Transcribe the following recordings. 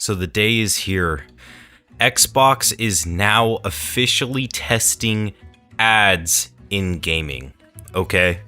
So the day is here. Xbox is now officially testing ads in gaming. Okay?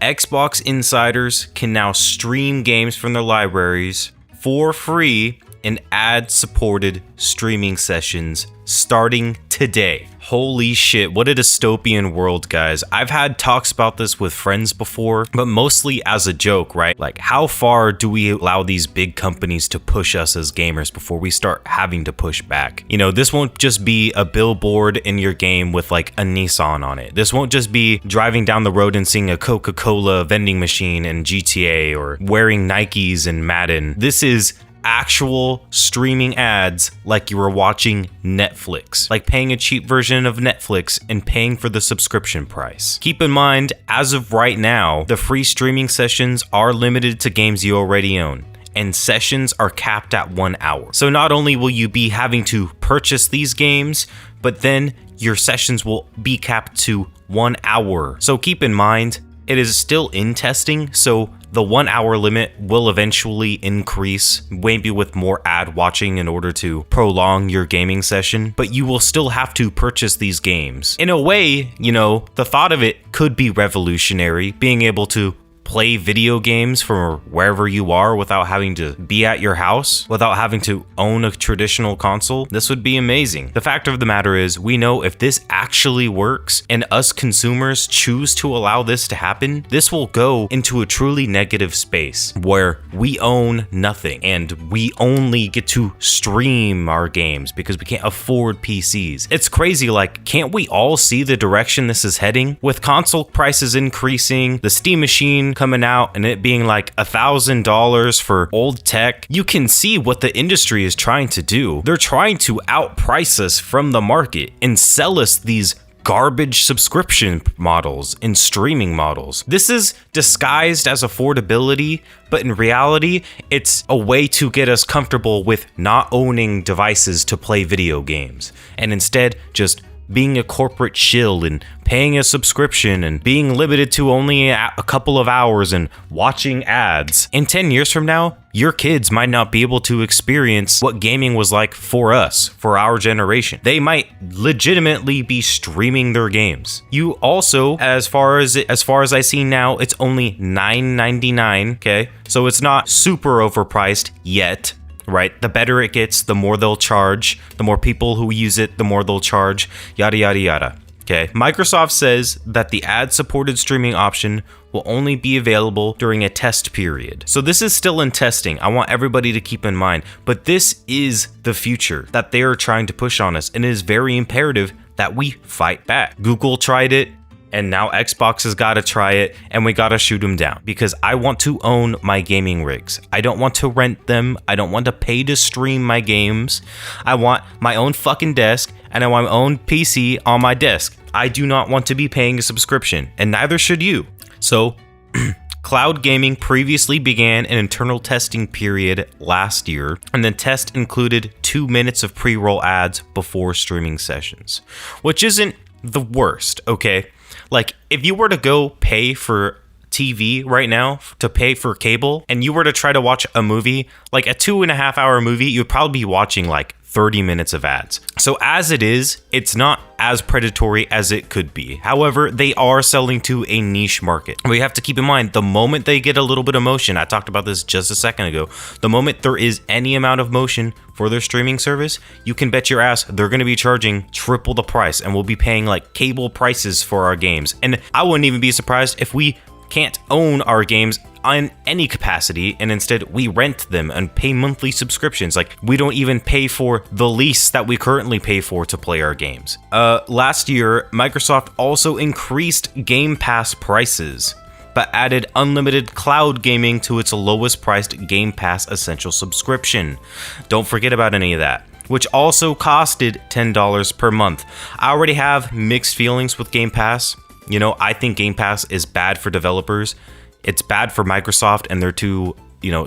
Xbox insiders can now stream games from their libraries for free in ad-supported streaming sessions starting today. Holy shit, what a dystopian world, guys. I've had talks about this with friends before, but mostly as a joke, right? Like, how far do we allow these big companies to push us as gamers before we start having to push back? You know, this won't just be a billboard in your game with like a Nissan on it. This won't just be driving down the road and seeing a Coca-Cola vending machine in GTA or wearing Nikes in Madden. This is actual streaming ads like you were watching Netflix, like paying a cheap version of Netflix and paying for the subscription price. Keep in mind, as of right now, the free streaming sessions are limited to games you already own, and sessions are capped at 1 hour. So not only will you be having to purchase these games, but then your sessions will be capped to 1 hour. So keep in mind, it is still in testing, so the 1 hour limit will eventually increase, maybe with more ad watching in order to prolong your gaming session, but you will still have to purchase these games. In a way, you know, the thought of it could be revolutionary, being able to play video games from wherever you are without having to be at your house, without having to own a traditional console. This would be amazing. The fact of the matter is, we know if this actually works and us consumers choose to allow this to happen, this will go into a truly negative space where we own nothing and we only get to stream our games because we can't afford PCs. It's crazy, like, can't we all see the direction this is heading? With console prices increasing, the Steam machine coming out and it being like $1,000 for old tech, you can see what the industry is trying to do. They're trying to outprice us from the market and sell us these garbage subscription models and streaming models. This is disguised as affordability, but in reality, it's a way to get us comfortable with not owning devices to play video games and instead just being a corporate shill and paying a subscription and being limited to only a couple of hours and watching ads. In 10 years from now, your kids might not be able to experience what gaming was like for us, for our generation. They might legitimately be streaming their games. You also, as far as I see now, it's only $9.99, okay? So it's not super overpriced yet. Right? The better it gets, the more they'll charge. The more people who use it, the more they'll charge. Yada, yada, yada. Okay. Microsoft says that the ad-supported streaming option will only be available during a test period. So this is still in testing. I want everybody to keep in mind. But this is the future that they are trying to push on us. And it is very imperative that we fight back. Google tried it. And now Xbox has got to try it, and we got to shoot them down because I want to own my gaming rigs. I don't want to rent them. I don't want to pay to stream my games. I want my own fucking desk, and I want my own PC on my desk. I do not want to be paying a subscription, and neither should you. So, cloud gaming previously began an internal testing period last year, and the test included 2 minutes of pre-roll ads before streaming sessions, which isn't the worst, okay? Like, if you were to go pay for TV right now, to pay for cable, and you were to try to watch a movie, like a 2.5 hour movie, you'd probably be watching like 30 minutes of ads. So as it is, it's not as predatory as it could be. However, they are selling to a niche market. We have to keep in mind, the moment they get a little bit of motion, I talked about this just a second ago, the moment there is any amount of motion for their streaming service, you can bet your ass they're going to be charging triple the price, and we'll be paying like cable prices for our games. And I wouldn't even be surprised if we can't own our games in any capacity, and instead we rent them and pay monthly subscriptions. Like, we don't even pay for the lease that we currently pay for to play our games. Last year, Microsoft also increased Game Pass prices, but added unlimited cloud gaming to its lowest priced Game Pass Essential subscription. Don't forget about any of that, which also costed $10 per month. I already have mixed feelings with Game Pass. You know, I think Game Pass is bad for developers. It's bad for Microsoft and their two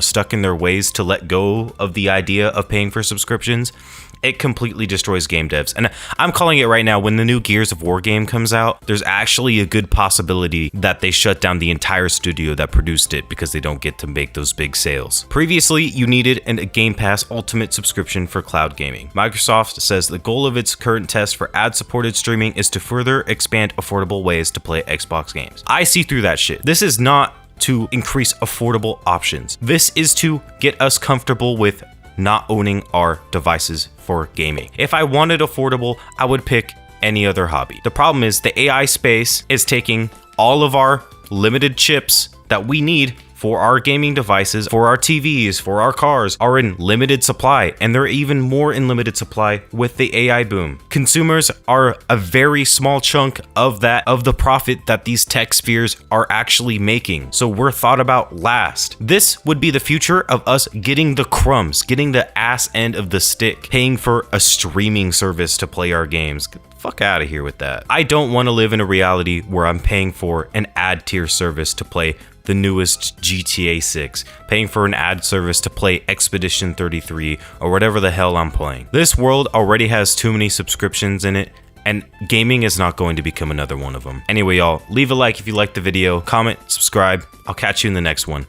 stuck in their ways to let go of the idea of paying for subscriptions, it completely destroys game devs. And I'm calling it right now, when the new Gears of War game comes out, there's actually a good possibility that they shut down the entire studio that produced it because they don't get to make those big sales. Previously, you needed a Game Pass Ultimate subscription for cloud gaming. Microsoft says the goal of its current test for ad-supported streaming is to further expand affordable ways to play Xbox games. I see through that shit. This is not to increase affordable options. This is to get us comfortable with not owning our devices for gaming. If I wanted affordable, I would pick any other hobby. The problem is the AI space is taking all of our limited chips that we need for our gaming devices, for our TVs, for our cars, are in limited supply, and they're even more in limited supply with the AI boom. Consumers are a very small chunk of the profit that these tech spheres are actually making, so we're thought about last. This would be the future of us getting the crumbs, getting the ass end of the stick, paying for a streaming service to play our games. Get the fuck out of here with that. I don't want to live in a reality where I'm paying for an ad tier service to play the newest GTA 6, paying for an ad service to play Expedition 33 or whatever the hell I'm playing. This world already has too many subscriptions in it, and gaming is not going to become another one of them. Anyway, y'all, leave a like if you liked the video, comment, subscribe. I'll catch you in the next one.